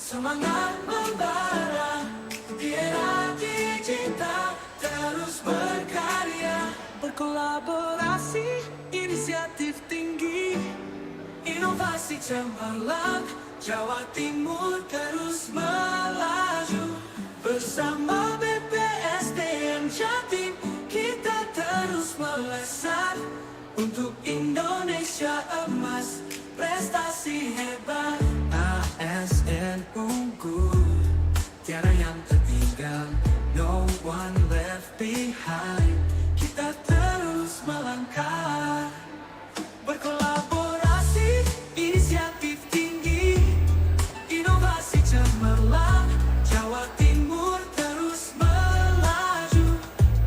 Semangat membara di era digital, terus berkarya, berkolaborasi, inisiatif tinggi, inovasi cemerlang, Jawa Timur terus melaju. Bersama BPSDM Jatim, kita terus melesat untuk Indonesia emas, prestasi hebat. ASN unggul, tiada yang tertinggal, no one left behind. Kita terus melangkah, berkolaborasi, inisiatif tinggi, inovasi cemerlang, Jawa Timur terus melaju.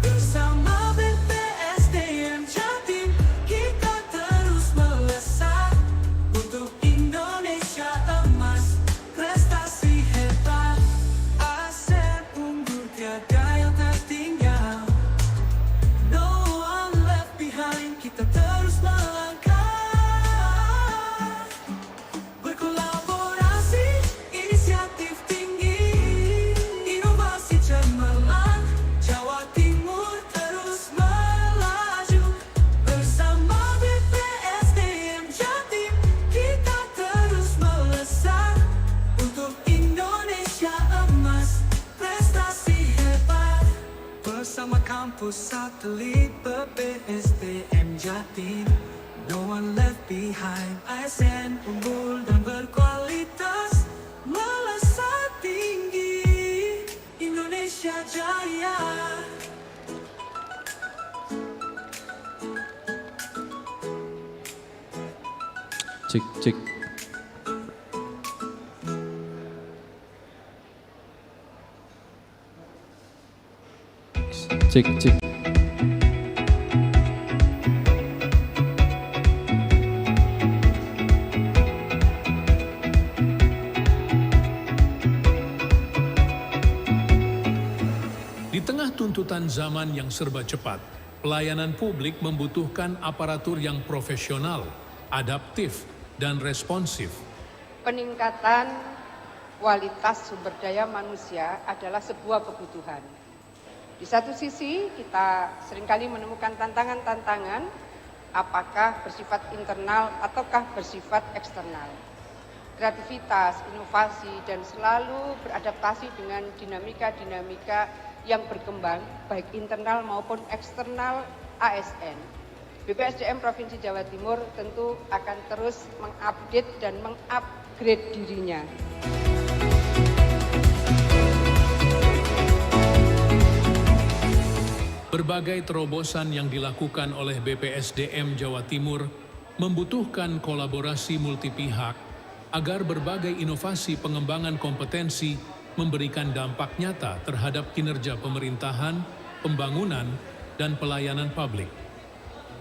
Bersama BPSDM Jatim, kita terus melesat untuk Indonesia emas, prestasi hebat. ASN unggul, tiada yang tertinggal, no one left behind. Kita terus melangkah, berkolaborasi, inisiatif tinggi, inovasi cemerlang, Jawa Timur terus melaju. Bersama BPSDM Jatim, kita terus melesat untuk Indonesia emas, prestasi hebat. Bersama kampus satelit BPSDM Jatim, no one left behind. ASN unggul dan berkualitas, melesat tinggi, Indonesia jaya. Cek, cek. Cek, cek. Di tengah tuntutan zaman yang serba cepat, pelayanan publik membutuhkan aparatur yang profesional, adaptif, dan responsif. Peningkatan kualitas sumber daya manusia adalah sebuah kebutuhan. Di satu sisi, kita seringkali menemukan tantangan-tantangan, apakah bersifat internal ataukah bersifat eksternal. Kreativitas, inovasi, dan selalu beradaptasi dengan dinamika-dinamika yang berkembang, baik internal maupun eksternal ASN. BPSDM Provinsi Jawa Timur tentu akan terus mengupdate dan mengupgrade dirinya. Berbagai terobosan yang dilakukan oleh BPSDM Jawa Timur membutuhkan kolaborasi multi pihak agar berbagai inovasi pengembangan kompetensi memberikan dampak nyata terhadap kinerja pemerintahan, pembangunan, dan pelayanan publik.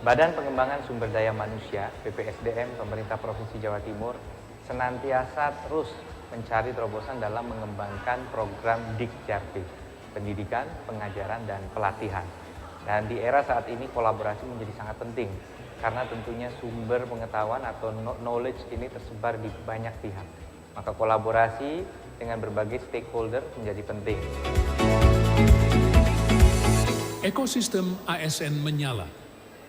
Badan Pengembangan Sumber Daya Manusia BPSDM Pemerintah Provinsi Jawa Timur senantiasa terus mencari terobosan dalam mengembangkan program Dikjarti, pendidikan, pengajaran, dan pelatihan. Dan di era saat ini kolaborasi menjadi sangat penting karena tentunya sumber pengetahuan atau knowledge ini tersebar di banyak pihak. Maka kolaborasi dengan berbagai stakeholder menjadi penting. Ekosistem ASN menyala,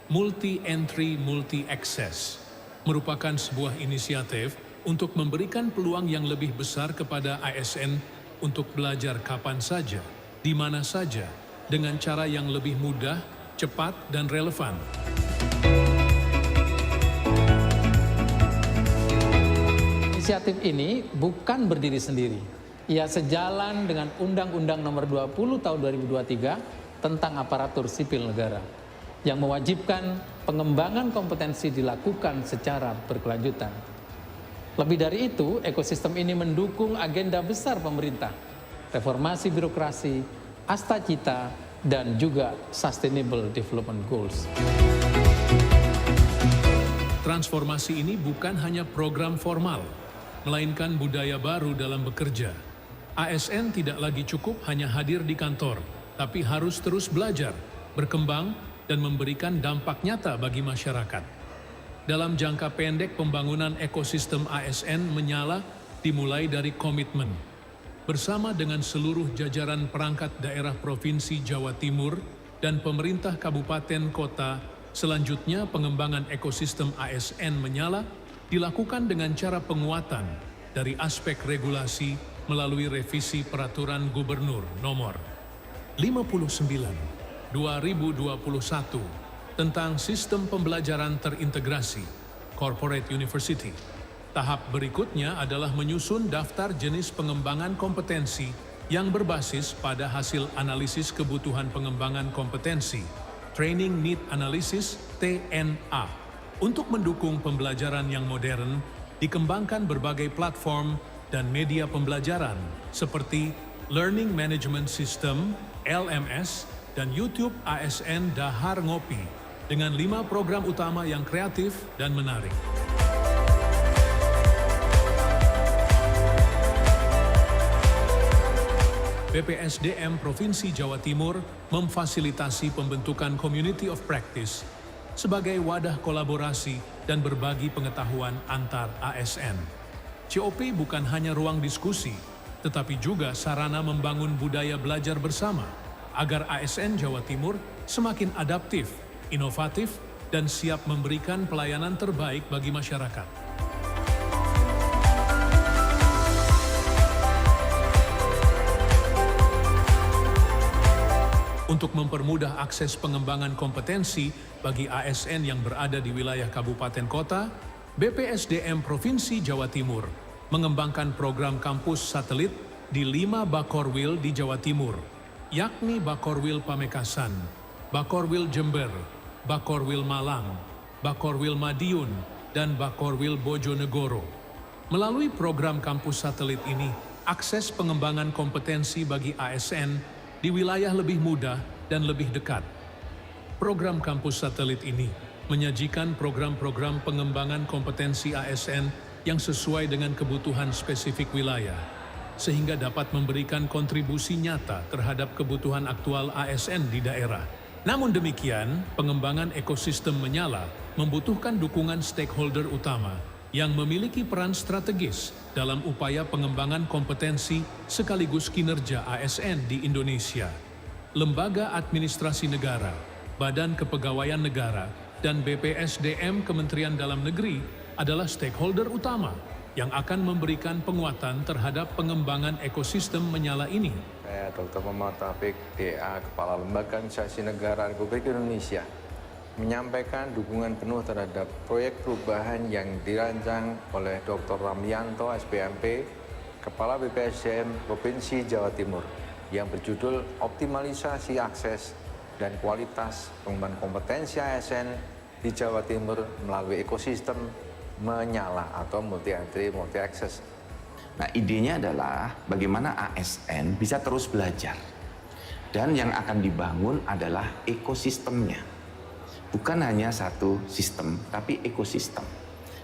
multi-entry, multi-access, merupakan sebuah inisiatif untuk memberikan peluang yang lebih besar kepada ASN untuk belajar kapan saja, di mana saja, dengan cara yang lebih mudah, cepat, dan relevan. Inisiatif ini bukan berdiri sendiri. Ia sejalan dengan Undang-Undang Nomor 20 Tahun 2023 tentang aparatur sipil negara yang mewajibkan pengembangan kompetensi dilakukan secara berkelanjutan. Lebih dari itu, ekosistem ini mendukung agenda besar pemerintah, reformasi birokrasi, Astacita, dan juga Sustainable Development Goals. Transformasi ini bukan hanya program formal, melainkan budaya baru dalam bekerja. ASN tidak lagi cukup hanya hadir di kantor, tapi harus terus belajar, berkembang, dan memberikan dampak nyata bagi masyarakat. Dalam jangka pendek, pembangunan ekosistem ASN menyala dimulai dari komitmen. Bersama dengan seluruh jajaran perangkat daerah Provinsi Jawa Timur dan pemerintah kabupaten kota, selanjutnya pengembangan ekosistem ASN menyala dilakukan dengan cara penguatan dari aspek regulasi melalui revisi Peraturan Gubernur Nomor 59 2021 tentang Sistem Pembelajaran Terintegrasi Corporate University. Tahap berikutnya adalah menyusun daftar jenis pengembangan kompetensi yang berbasis pada hasil analisis kebutuhan pengembangan kompetensi, Training Need Analysis (TNA). Untuk mendukung pembelajaran yang modern, dikembangkan berbagai platform dan media pembelajaran seperti Learning Management System (LMS) dan YouTube ASN Dahar Ngopi dengan 5 program utama yang kreatif dan menarik. BPSDM Provinsi Jawa Timur memfasilitasi pembentukan Community of Practice sebagai wadah kolaborasi dan berbagi pengetahuan antar ASN. COP bukan hanya ruang diskusi, tetapi juga sarana membangun budaya belajar bersama agar ASN Jawa Timur semakin adaptif, inovatif, dan siap memberikan pelayanan terbaik bagi masyarakat. Untuk mempermudah akses pengembangan kompetensi bagi ASN yang berada di wilayah kabupaten kota, BPSDM Provinsi Jawa Timur mengembangkan program kampus satelit di 5 Bakorwil di Jawa Timur, yakni Bakorwil Pamekasan, Bakorwil Jember, Bakorwil Malang, Bakorwil Madiun, dan Bakorwil Bojonegoro. Melalui program kampus satelit ini, akses pengembangan kompetensi bagi ASN di wilayah lebih mudah dan lebih dekat. Program kampus satelit ini menyajikan program-program pengembangan kompetensi ASN yang sesuai dengan kebutuhan spesifik wilayah, sehingga dapat memberikan kontribusi nyata terhadap kebutuhan aktual ASN di daerah. Namun demikian, pengembangan ekosistem menyala membutuhkan dukungan stakeholder utama yang memiliki peran strategis dalam upaya pengembangan kompetensi sekaligus kinerja ASN di Indonesia. Lembaga Administrasi Negara, Badan Kepegawaian Negara, dan BPSDM Kementerian Dalam Negeri adalah stakeholder utama yang akan memberikan penguatan terhadap pengembangan ekosistem menyala ini. Saya Dr. Muhammad Taufik, DA, Kepala Lembaga Administrasi Negara Republik Indonesia, menyampaikan dukungan penuh terhadap proyek perubahan yang dirancang oleh Dr. Ramlianto, SPMP, Kepala BPSDM Provinsi Jawa Timur, yang berjudul Optimalisasi Akses dan Kualitas Pengembangan Kompetensi ASN di Jawa Timur melalui ekosistem menyala atau multi-entry, multi-access. Nah, idenya adalah bagaimana ASN bisa terus belajar. Dan yang akan dibangun adalah ekosistemnya. Bukan hanya satu sistem, tapi ekosistem.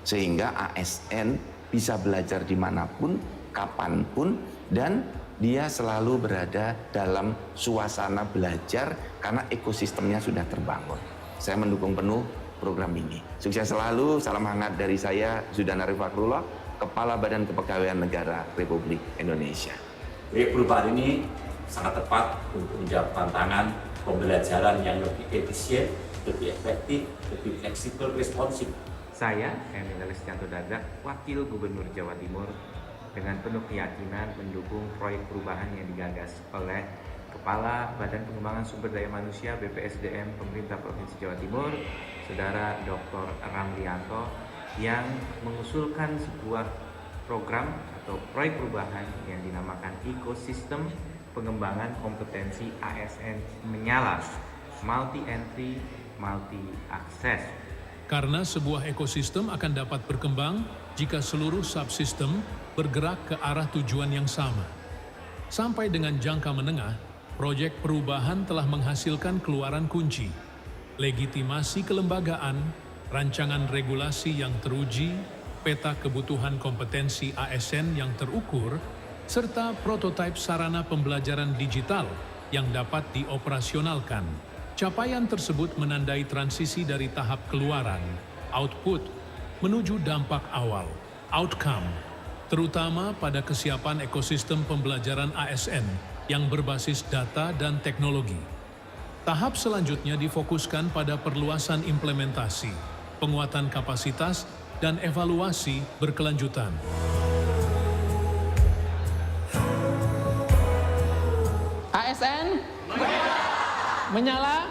Sehingga ASN bisa belajar dimanapun, kapanpun, dan dia selalu berada dalam suasana belajar karena ekosistemnya sudah terbangun. Saya mendukung penuh program ini. Sukses selalu, salam hangat dari saya, Zudan Arif Fakrullah, Kepala Badan Kepegawaian Negara Republik Indonesia. Proyek perubahan ini sangat tepat untuk menjawab tantangan pembelajaran yang lebih efisien, lebih efektif, lebih fleksibel, responsif. Saya, Emil Elistianto Dardak, Wakil Gubernur Jawa Timur, dengan penuh keyakinan mendukung proyek perubahan yang digagas oleh Kepala Badan Pengembangan Sumber Daya Manusia BPSDM Pemerintah Provinsi Jawa Timur, Saudara Dr. Ramlianto, yang mengusulkan sebuah program atau proyek perubahan yang dinamakan Ekosistem Pengembangan Kompetensi ASN Menyala, Multi-Entry, Multi-Access. Karena sebuah ekosistem akan dapat berkembang jika seluruh subsistem bergerak ke arah tujuan yang sama. Sampai dengan jangka menengah, proyek perubahan telah menghasilkan keluaran kunci, legitimasi kelembagaan, rancangan regulasi yang teruji, peta kebutuhan kompetensi ASN yang terukur, serta prototipe sarana pembelajaran digital yang dapat dioperasionalkan. Capaian tersebut menandai transisi dari tahap keluaran, output, menuju dampak awal, outcome, terutama pada kesiapan ekosistem pembelajaran ASN yang berbasis data dan teknologi. Tahap selanjutnya difokuskan pada perluasan implementasi, penguatan kapasitas, dan evaluasi berkelanjutan. ASN menyala.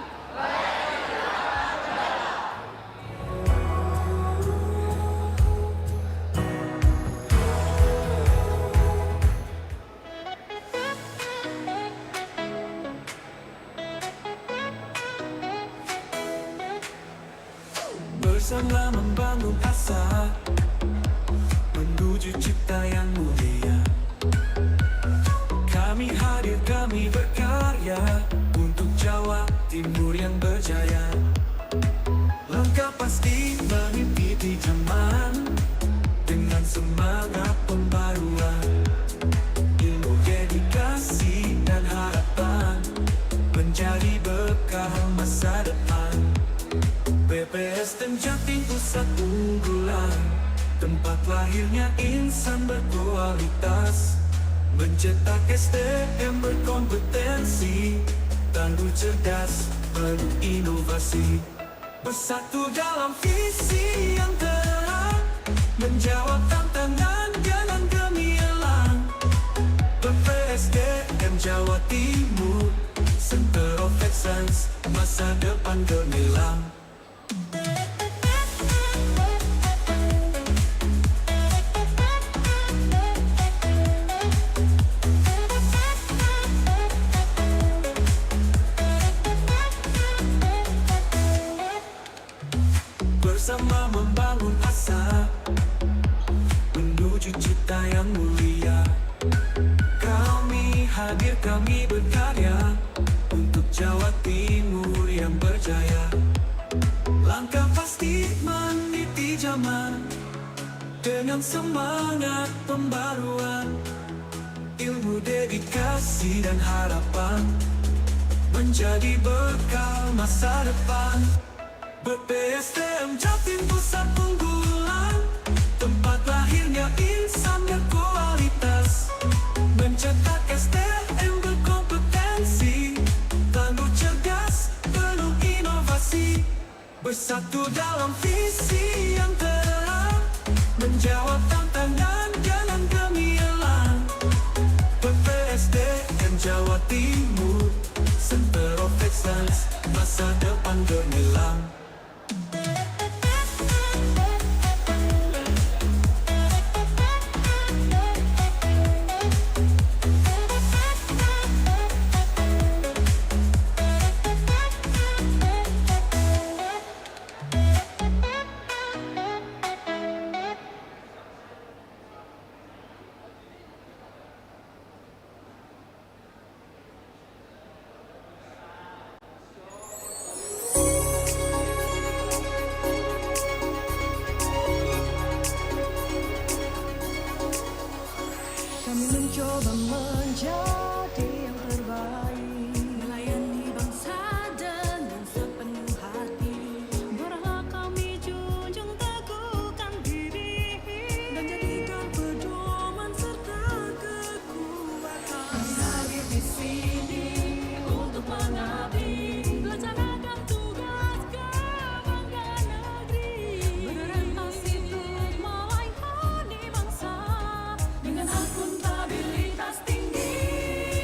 Bersama membangun asa menuju cipta yang mulia. Kami hadir, kami berkarya untuk Jawa Timur yang berjaya. Langkah pasti mengikuti zaman dengan semangat pembaruan. Ilmu, dedikasi, dan harapan menjadi bekal masa depan. BPSDM Jatim pusat unggulan, tempat lahirnya insan berkualitas, mencetak SDM berkompetensi, tangguh cerdas, penuh inovasi. Bersatu dalam visi yang terang, menjawab tantangan dengan gemilang. BPSDM Jawa Timur, Center of Excellence, masa depan gemilang. Bersama membangun asa menuju cipta yang mulia. Kami hadir, kami berkarya untuk Jawa Timur yang berjaya. Langkah pasti meniti zaman dengan semangat pembaruan. Ilmu, dedikasi, dan harapan menjadi bekal masa depan. BPSDM Jatim pusat unggulan, tempat lahirnya insan berkualitas, mencetak SDM berkompetensi, tangguh cerdas, penuh inovasi. Bersatu dalam visi yang terang, menjawab tantangan dengan gemilang. BPSDM Jawa Timur, Center of Excellence, masa depan gemilang. Kami mencoba menjadi yang terbaik, melayani bangsa dengan sepenuh hati. Marilah kami junjung teguhkan diri dan jadikan pedoman serta kekuatan. Kami hadir di sini untuk mengabdi, melaksanakan tugas kebanggaan negeri, berorientasi untuk melayani bangsa dengan akuntabilitas tinggi.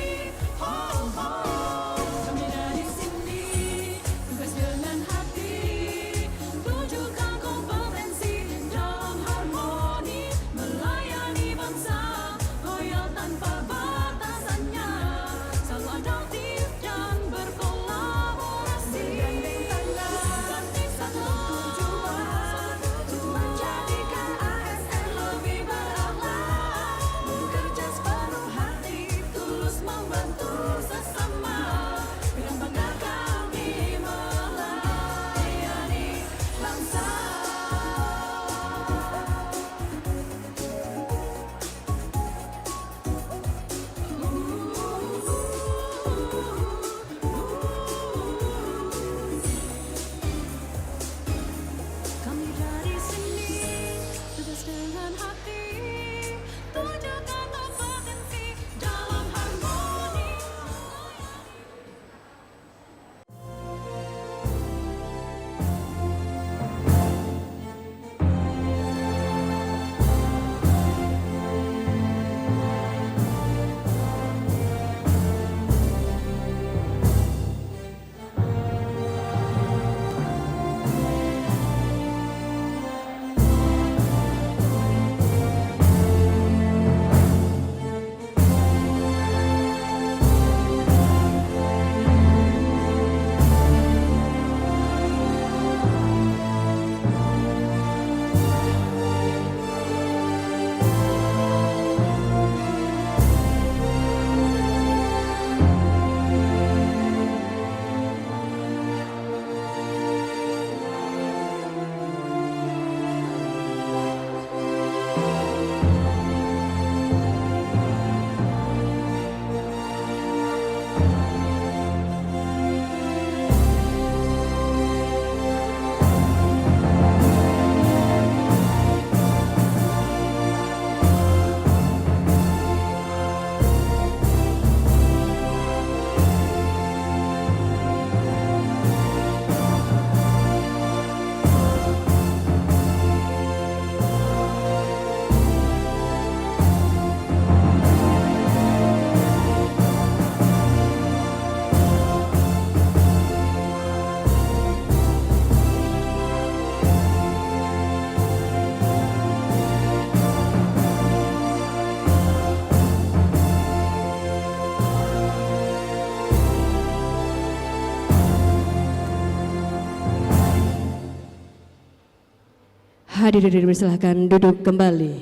Hadirin dipersilahkan duduk kembali.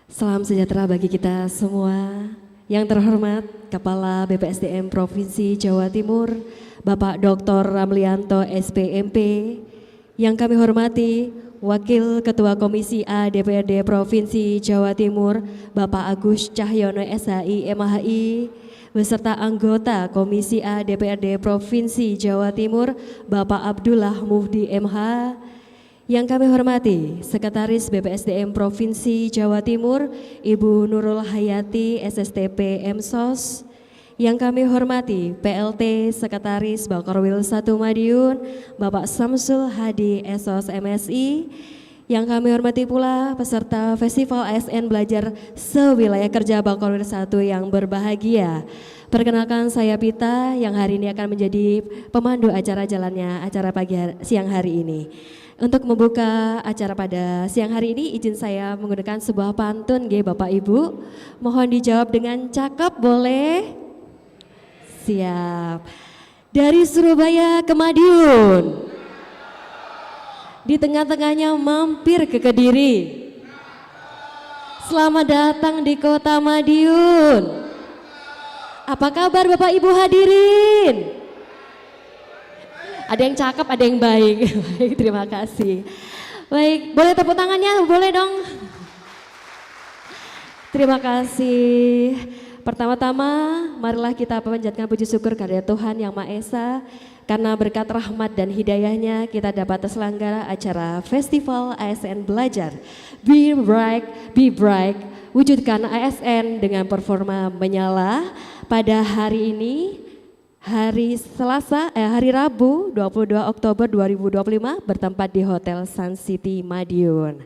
Salam sejahtera bagi kita semua. Yang terhormat Kepala BPSDM Provinsi Jawa Timur, Bapak Dr. Ramlianto SPMP. Yang kami hormati Wakil Ketua Komisi A DPRD Provinsi Jawa Timur, Bapak Agus Cahyono SHI MHI, beserta anggota Komisi A DPRD Provinsi Jawa Timur, Bapak Abdullah Muhdi MH. Yang kami hormati Sekretaris BPSDM Provinsi Jawa Timur, Ibu Nurul Hayati SSTP MSOS. Yang kami hormati PLT Sekretaris Bakorwil 1 Madiun, Bapak Samsul Hadi SOS MSI. Yang kami hormati pula peserta Festival ASN Belajar Sewilayah Kerja Bakorwil 1 yang berbahagia. Perkenalkan, saya Pita yang hari ini akan menjadi pemandu acara jalannya acara siang hari ini. Untuk membuka acara pada siang hari ini, izin saya menggunakan sebuah pantun Bapak Ibu. Mohon dijawab dengan cakep, boleh? Siap. Dari Surabaya ke Madiun, di tengah-tengahnya mampir ke Kediri. Selamat datang di Kota Madiun. Apa kabar Bapak Ibu hadirin? Ada yang cakep, ada yang baik. Baik, terima kasih. Baik, boleh tepuk tangannya? Boleh dong. Terima kasih. Pertama-tama, marilah kita panjatkan puji syukur kepada Tuhan Yang Maha Esa, karena berkat rahmat dan hidayahnya kita dapat terselenggara acara Festival ASN Belajar. Be Bright, wujudkan ASN dengan performa menyala pada hari ini, hari Rabu 22 Oktober 2025 bertempat di Hotel Sun City Madiun.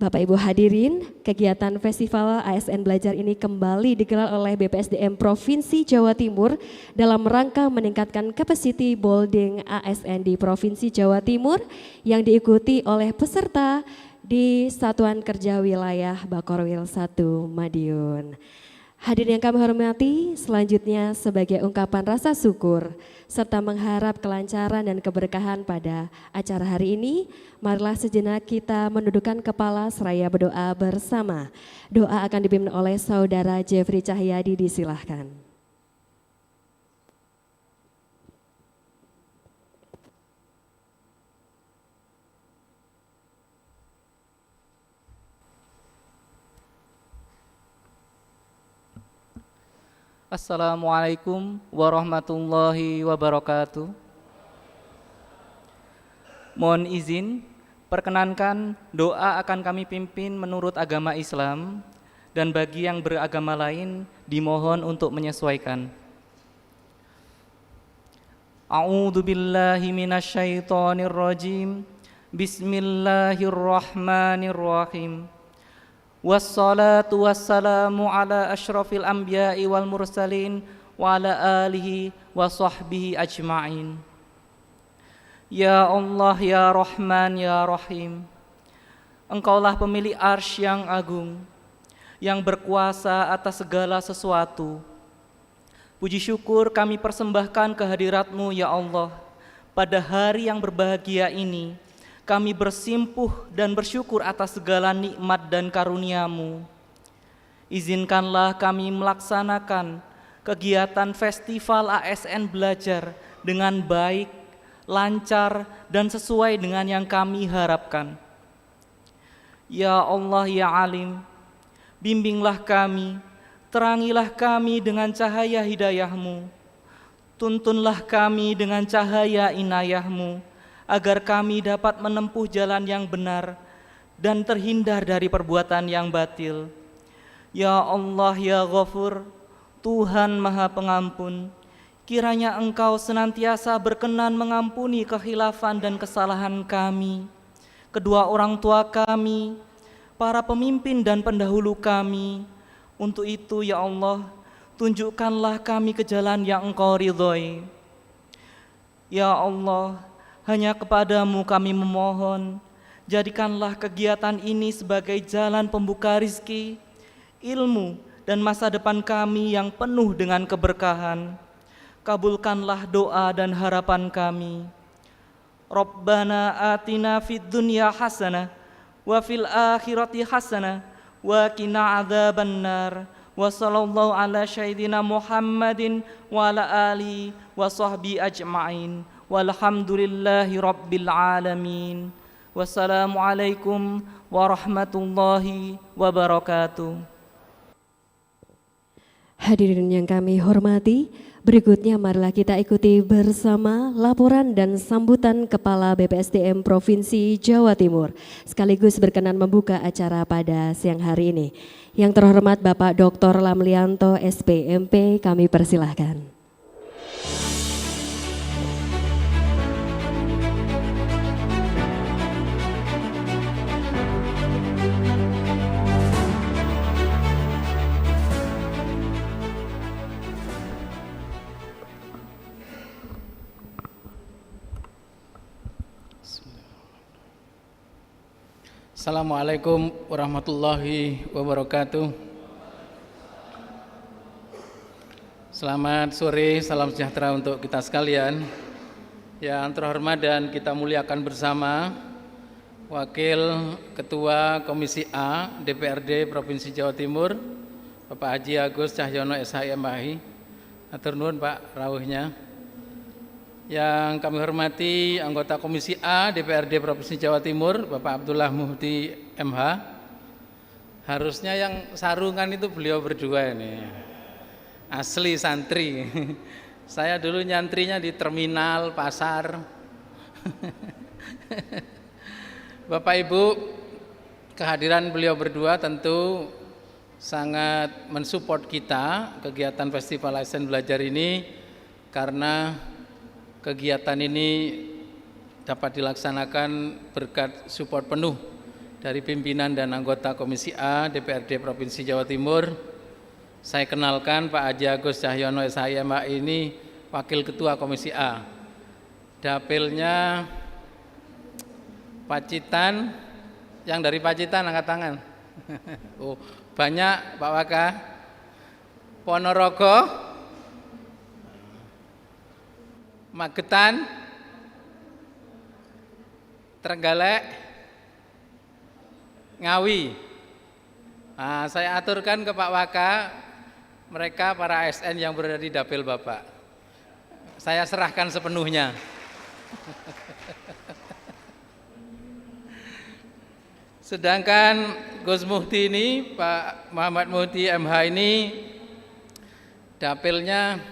Bapak Ibu hadirin, kegiatan Festival ASN Belajar ini kembali digelar oleh BPSDM Provinsi Jawa Timur dalam rangka meningkatkan capacity building ASN di Provinsi Jawa Timur yang diikuti oleh peserta di Satuan Kerja Wilayah Bakorwil 1 Madiun. Hadirin yang kami hormati, selanjutnya sebagai ungkapan rasa syukur serta mengharap kelancaran dan keberkahan pada acara hari ini, marilah sejenak kita menundukkan kepala seraya berdoa bersama. Doa akan dipimpin oleh Saudara Jeffrey Cahyadi, disilahkan. Assalamualaikum warahmatullahi wabarakatuh. Mohon izin, perkenankan doa akan kami pimpin menurut agama Islam, dan bagi yang beragama lain dimohon untuk menyesuaikan. A'udzu billahi minasyaitonir rajim. Bismillahirrahmanirrahim. Wassalatu wassalamu ala asyrafil anbiya'i wal mursalin wa ala alihi wa sahbihi ajma'in. Ya Allah, ya Rahman, ya Rahim, Engkaulah pemilik arsy yang agung, yang berkuasa atas segala sesuatu. Puji syukur kami persembahkan kehadirat-Mu ya Allah. Pada hari yang berbahagia ini, kami bersimpuh dan bersyukur atas segala nikmat dan karunia-Mu. Izinkanlah kami melaksanakan kegiatan Festival ASN Belajar dengan baik, lancar, dan sesuai dengan yang kami harapkan. Ya Allah, ya Alim, bimbinglah kami, terangilah kami dengan cahaya hidayah-Mu, tuntunlah kami dengan cahaya inayah-Mu, agar kami dapat menempuh jalan yang benar dan terhindar dari perbuatan yang batil. Ya Allah, ya Ghafur, Tuhan Maha Pengampun, kiranya Engkau senantiasa berkenan mengampuni kekhilafan dan kesalahan kami, kedua orang tua kami, para pemimpin dan pendahulu kami. Untuk itu ya Allah, tunjukkanlah kami ke jalan yang Engkau ridhoi. Ya Allah, hanya kepadamu kami memohon, jadikanlah kegiatan ini sebagai jalan pembuka rizki, ilmu, dan masa depan kami yang penuh dengan keberkahan. Kabulkanlah doa dan harapan kami. Rabbana atina fid dunya hasanah wa fil akhirati hasanah wa qina adzabannar. Wa sallallahu ala sayyidina Muhammadin wa ala alihi wa sahbihi ajma'in. Walhamdulillahi rabbil alamin. Wassalamualaikum warahmatullahi wabarakatuh. Hadirin yang kami hormati, berikutnya marilah kita ikuti bersama laporan dan sambutan Kepala BPSDM Provinsi Jawa Timur, sekaligus berkenan membuka acara pada siang hari ini. Yang terhormat Bapak Dr. Lamlianto SPMP, kami persilahkan. Assalamualaikum warahmatullahi wabarakatuh. Selamat sore, salam sejahtera untuk kita sekalian. Yang terhormat dan kita muliakan bersama Wakil Ketua Komisi A DPRD Provinsi Jawa Timur, Bapak Haji Agus Cahyono SH MHI. Atur nuhun Pak rawuhnya. Yang kami hormati anggota Komisi A DPRD Provinsi Jawa Timur, Bapak Abdullah Muhdi MH. Harusnya yang sarungan itu beliau berdua ini, asli santri. Saya dulu nyantrinya di terminal, pasar. Bapak Ibu, kehadiran beliau berdua tentu sangat mensupport kita kegiatan Festival ASN Belajar ini, karena kegiatan ini dapat dilaksanakan berkat support penuh dari pimpinan dan anggota Komisi A DPRD Provinsi Jawa Timur. Saya kenalkan Pak Haji Agus Cahyono SHMA ini Wakil Ketua Komisi A. Dapilnya Pacitan, yang dari Pacitan angkat tangan. Oh, banyak Pak Waka. Ponorogo, Magetan, Trenggalek, Ngawi. Nah, saya aturkan ke Pak Waka, mereka para ASN yang berada di dapil Bapak. Saya serahkan sepenuhnya. Sedangkan Gus Muhdi ini, Pak Muhammad Muhdi MH ini, dapilnya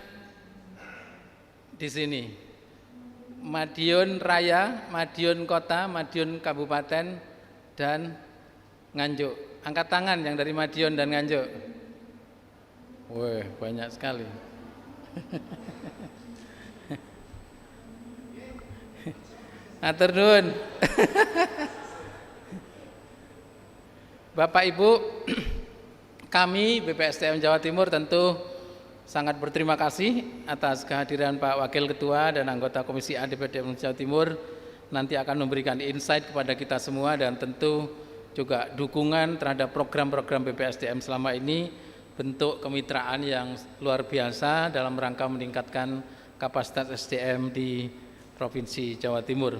di sini, Madiun Raya, Madiun Kota, Madiun Kabupaten, dan Nganjuk. Angkat tangan yang dari Madiun dan Nganjuk. Wih, banyak sekali. Atur nuhun. Bapak Ibu, kami BPSDM Jawa Timur tentu sangat berterima kasih atas kehadiran Pak Wakil Ketua dan anggota Komisi A DPRD Jawa Timur. Nanti akan memberikan insight kepada kita semua dan tentu juga dukungan terhadap program-program BPSDM selama ini, bentuk kemitraan yang luar biasa dalam rangka meningkatkan kapasitas SDM di Provinsi Jawa Timur.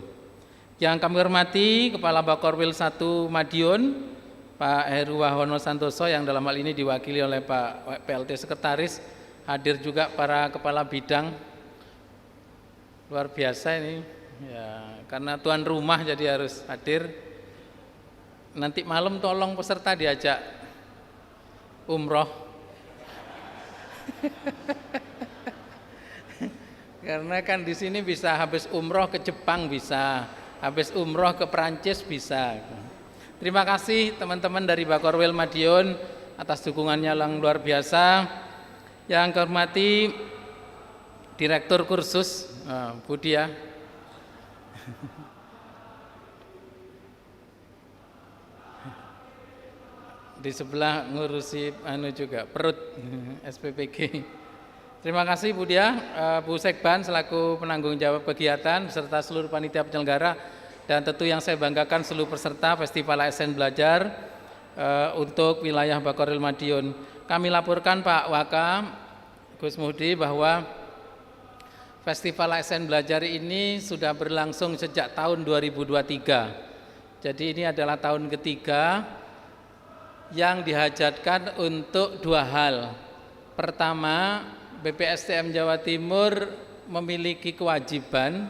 Yang kami hormati Kepala Bakorwil 1 Madiun, Pak Heru Wahono Santoso, yang dalam hal ini diwakili oleh Pak PLT Sekretaris. Hadir juga para kepala bidang, luar biasa ini ya, karena tuan rumah jadi harus hadir. Nanti malam tolong peserta diajak umroh. Karena kan di sini bisa habis umroh ke Jepang, bisa habis umroh ke Perancis, bisa. Terima kasih teman-teman dari Bakorwil Madiun atas dukungannya yang luar biasa. Yang kami hormati Direktur Kursus Bu Dia, di sebelah ngurusi juga perut SPPG. Terima kasih Bu Dia, Bu Sekban selaku penanggung jawab kegiatan beserta seluruh panitia penyelenggara, dan tentu yang saya banggakan seluruh peserta Festival ASN Belajar untuk wilayah Bakorwil Madiun. Kami laporkan Pak Waka Gus Muhdi bahwa Festival ASN Belajar ini sudah berlangsung sejak tahun 2023. Jadi ini adalah tahun ketiga yang dihajatkan untuk dua hal. Pertama, BPSDM Jawa Timur memiliki kewajiban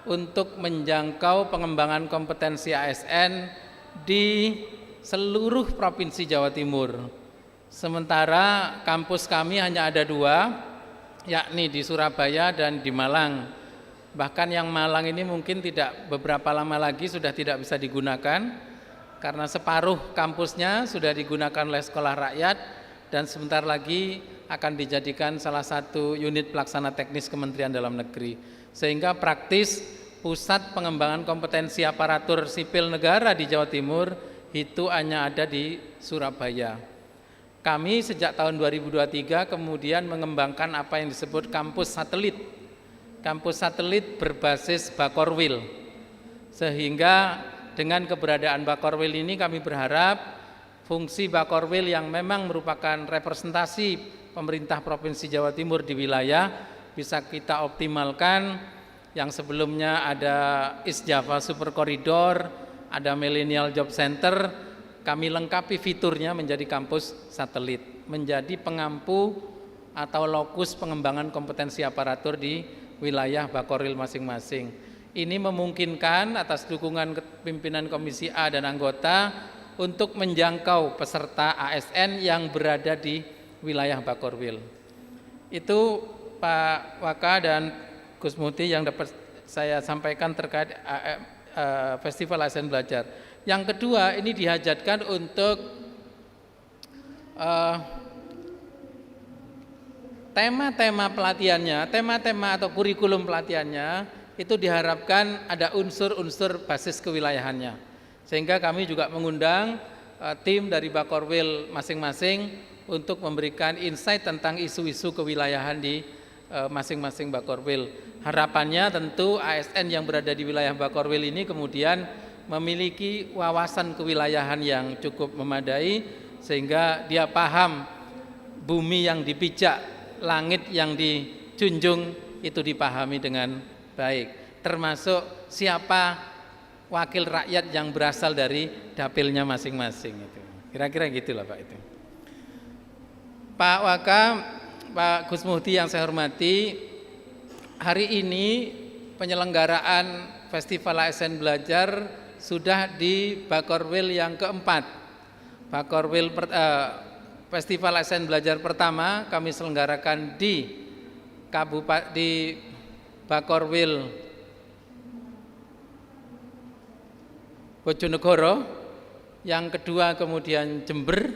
untuk menjangkau pengembangan kompetensi ASN di seluruh provinsi Jawa Timur. Sementara kampus kami hanya ada dua, yakni di Surabaya dan di Malang. Bahkan yang Malang ini mungkin beberapa lama lagi sudah tidak bisa digunakan, karena separuh kampusnya sudah digunakan oleh sekolah rakyat dan sebentar lagi akan dijadikan salah satu unit pelaksana teknis Kementerian Dalam Negeri. Sehingga praktis pusat pengembangan kompetensi aparatur sipil negara di Jawa Timur itu hanya ada di Surabaya. Kami sejak tahun 2023 kemudian mengembangkan apa yang disebut kampus satelit. Kampus satelit berbasis Bakorwil. Sehingga dengan keberadaan Bakorwil ini kami berharap fungsi Bakorwil yang memang merupakan representasi pemerintah Provinsi Jawa Timur di wilayah bisa kita optimalkan. Yang sebelumnya ada East Java Super Corridor, ada Millennial Job Center, kami lengkapi fiturnya menjadi kampus satelit, menjadi pengampu atau lokus pengembangan kompetensi aparatur di wilayah Bakorwil masing-masing. Ini memungkinkan atas dukungan pimpinan Komisi A dan anggota untuk menjangkau peserta ASN yang berada di wilayah Bakorwil. Itu Pak Waka dan Gus Muti yang dapat saya sampaikan terkait Festival ASN Belajar. Yang kedua, ini dihajatkan untuk tema-tema pelatihannya, tema-tema atau kurikulum pelatihannya itu diharapkan ada unsur-unsur basis kewilayahannya. Sehingga kami juga mengundang tim dari Bakorwil masing-masing untuk memberikan insight tentang isu-isu kewilayahan di masing-masing Bakorwil. Harapannya tentu ASN yang berada di wilayah Bakorwil ini kemudian memiliki wawasan kewilayahan yang cukup memadai sehingga dia paham bumi yang dipijak, langit yang dijunjung itu dipahami dengan baik, termasuk siapa wakil rakyat yang berasal dari dapilnya masing-masing itu. Kira-kira gitulah Pak itu. Pak Waka, Pak Gus Muhdi yang saya hormati, hari ini penyelenggaraan Festival ASN Belajar sudah di Bakorwil yang keempat. Bakorwil Festival ASN Belajar pertama kami selenggarakan di Bakorwil Bojonegoro, yang kedua kemudian Jember,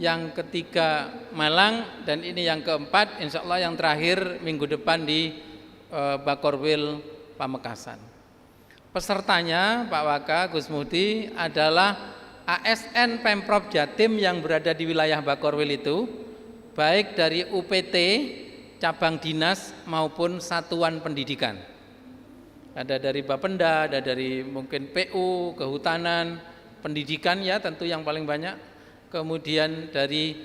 yang ketiga Malang, dan ini yang keempat insya Allah yang terakhir minggu depan di Bakorwil Pamekasan. Pesertanya Pak Waka, Gus Muhdi adalah ASN Pemprov Jatim yang berada di wilayah Bakorwil itu, baik dari UPT, cabang dinas maupun satuan pendidikan. Ada dari Bapenda, ada dari mungkin PU, kehutanan, pendidikan ya tentu yang paling banyak. Kemudian dari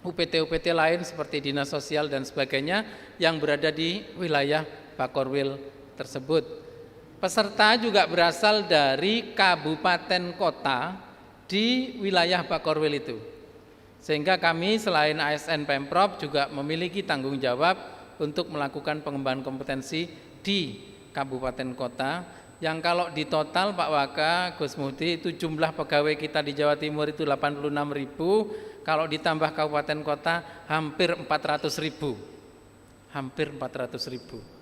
UPT-UPT lain seperti dinas sosial dan sebagainya yang berada di wilayah Bakorwil tersebut. Peserta juga berasal dari kabupaten kota di wilayah Bakorwil itu. Sehingga kami selain ASN Pemprov juga memiliki tanggung jawab untuk melakukan pengembangan kompetensi di kabupaten kota yang kalau di total Pak Waka, Gus Muhdi, itu jumlah pegawai kita di Jawa Timur itu 86.000, kalau ditambah kabupaten kota hampir 400.000. Hampir 400.000.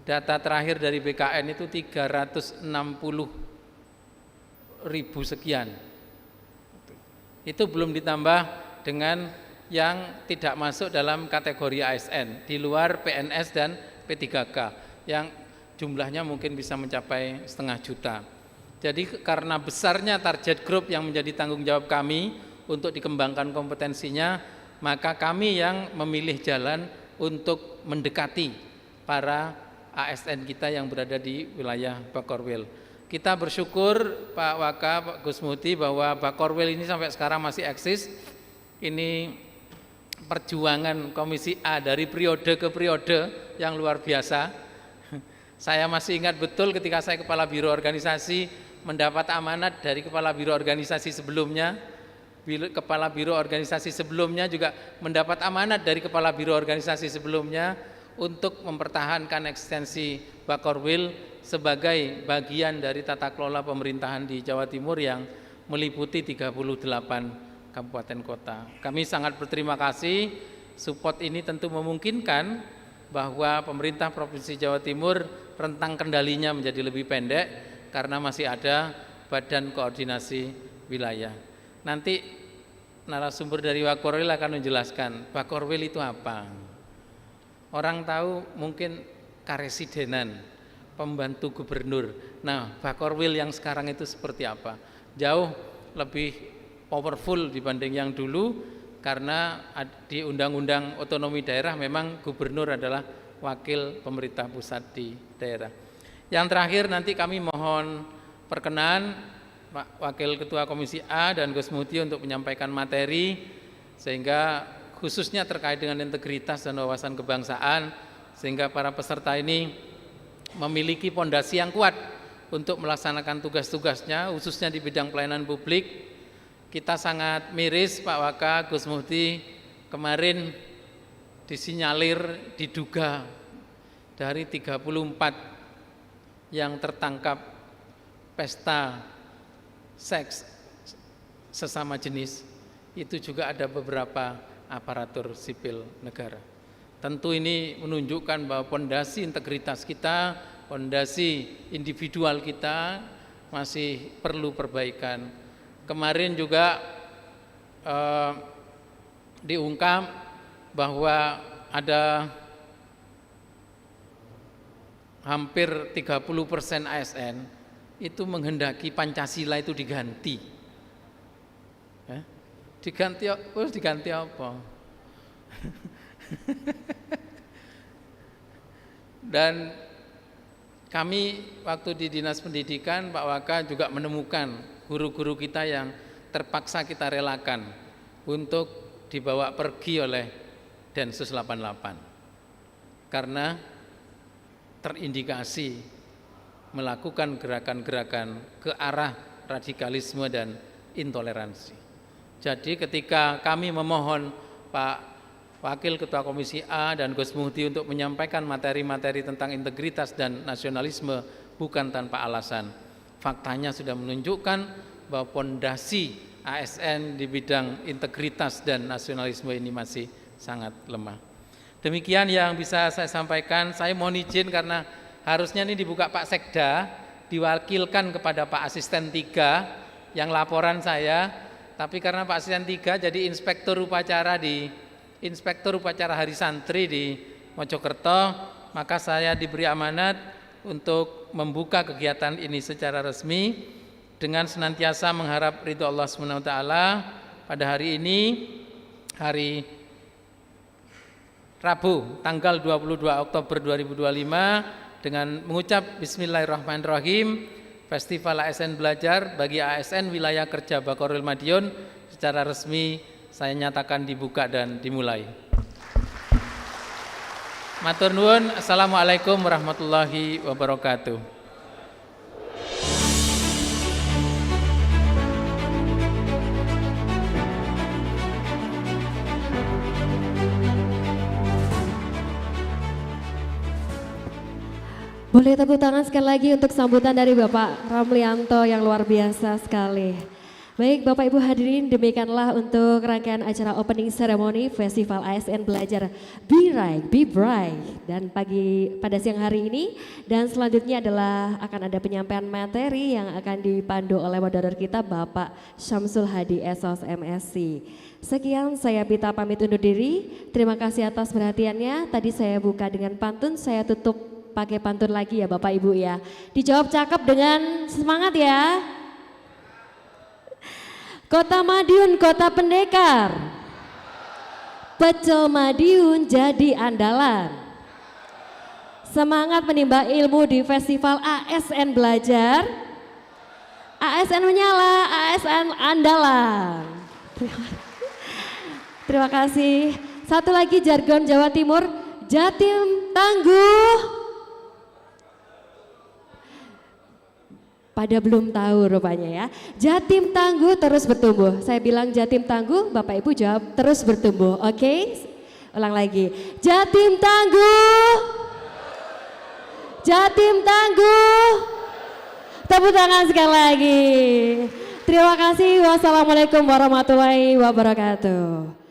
Data terakhir dari BKN itu 360.000 sekian. Itu belum ditambah dengan yang tidak masuk dalam kategori ASN di luar PNS dan P3K yang jumlahnya mungkin bisa mencapai 500.000. Jadi karena besarnya target group yang menjadi tanggung jawab kami untuk dikembangkan kompetensinya, maka kami yang memilih jalan untuk mendekati para ASN kita yang berada di wilayah Bakorwil. Kita bersyukur Pak Waka, Pak Gus Muhdi, bahwa Bakorwil ini sampai sekarang masih eksis. Ini perjuangan Komisi A dari periode ke periode yang luar biasa. Saya masih ingat betul ketika saya Kepala Biro Organisasi mendapat amanat dari Kepala Biro Organisasi sebelumnya. Kepala Biro Organisasi sebelumnya juga mendapat amanat dari Kepala Biro Organisasi sebelumnya untuk mempertahankan ekstensi Bakorwil sebagai bagian dari tata kelola pemerintahan di Jawa Timur yang meliputi 38 kabupaten kota. Kami sangat berterima kasih, support ini tentu memungkinkan bahwa pemerintah Provinsi Jawa Timur rentang kendalinya menjadi lebih pendek karena masih ada Badan Koordinasi Wilayah. Nanti narasumber dari Bakorwil akan menjelaskan Bakorwil itu apa. Orang tahu mungkin karesidenan, pembantu gubernur. Nah, Bakorwil yang sekarang itu seperti apa? Jauh lebih powerful dibanding yang dulu karena di Undang-Undang Otonomi Daerah memang gubernur adalah wakil pemerintah pusat di daerah. Yang terakhir nanti kami mohon perkenan Pak Wakil Ketua Komisi A dan Gus Muti untuk menyampaikan materi sehingga khususnya terkait dengan integritas dan wawasan kebangsaan sehingga para peserta ini memiliki pondasi yang kuat untuk melaksanakan tugas-tugasnya khususnya di bidang pelayanan publik. Kita sangat miris Pak Waka, Gus Muti kemarin disinyalir diduga dari 34 yang tertangkap pesta seks sesama jenis itu juga ada beberapa aparatur sipil negara. Tentu ini menunjukkan bahwa pondasi integritas kita, pondasi individual kita masih perlu perbaikan. Kemarin juga diungkap bahwa ada hampir 30% ASN itu menghendaki Pancasila itu diganti. Diganti apa? Dan kami waktu di Dinas Pendidikan Pak Waka juga menemukan guru-guru kita yang terpaksa kita relakan untuk dibawa pergi oleh Densus 88 karena terindikasi melakukan gerakan-gerakan ke arah radikalisme dan intoleransi. Jadi ketika kami memohon Pak Wakil Ketua Komisi A dan Gus Muhdi untuk menyampaikan materi-materi tentang integritas dan nasionalisme bukan tanpa alasan. Faktanya sudah menunjukkan bahwa pondasi ASN di bidang integritas dan nasionalisme ini masih sangat lemah. Demikian yang bisa saya sampaikan. Saya mohon izin karena harusnya ini dibuka Pak Sekda, diwakilkan kepada Pak Asisten 3 yang laporan saya, tapi karena Pak Asisten 3 jadi inspektur upacara Hari Santri di Mojokerto, maka saya diberi amanat untuk membuka kegiatan ini secara resmi dengan senantiasa mengharap ridho Allah SWT pada hari ini, hari Rabu, tanggal 22 Oktober 2025, dengan mengucap Bismillahirrahmanirrahim, Festival ASN Belajar bagi ASN Wilayah Kerja Bakorwil Madiun secara resmi saya nyatakan dibuka dan dimulai. Matur nuwun, Assalamualaikum warahmatullahi wabarakatuh. Boleh tepuk tangan sekali lagi untuk sambutan dari Bapak Ramlianto yang luar biasa sekali. Baik Bapak Ibu hadirin, demikianlah untuk rangkaian acara opening ceremony Festival ASN Belajar Be Right, Be Bright dan pada siang hari ini, dan selanjutnya adalah akan ada penyampaian materi yang akan dipandu oleh moderator kita Bapak Syamsul Hadi SOS MSc. Sekian, saya Pita pamit undur diri. Terima kasih atas perhatiannya. Tadi saya buka dengan pantun, saya tutup pakai pantun lagi ya Bapak Ibu ya. Dijawab cakep dengan semangat ya. Kota Madiun, kota pendekar. Pecel Madiun jadi andalan. Semangat menimba ilmu di Festival ASN Belajar. ASN menyala, ASN andalan. Terima kasih. Satu lagi jargon Jawa Timur, Jatim tangguh. Pada belum tahu rupanya ya. Jatim tangguh terus bertumbuh. Saya bilang Jatim tangguh, Bapak Ibu jawab terus bertumbuh. Oke? Ulang lagi. Jatim tangguh. Jatim tangguh. Tepuk tangan sekali lagi. Terima kasih. Wassalamualaikum warahmatullahi wabarakatuh.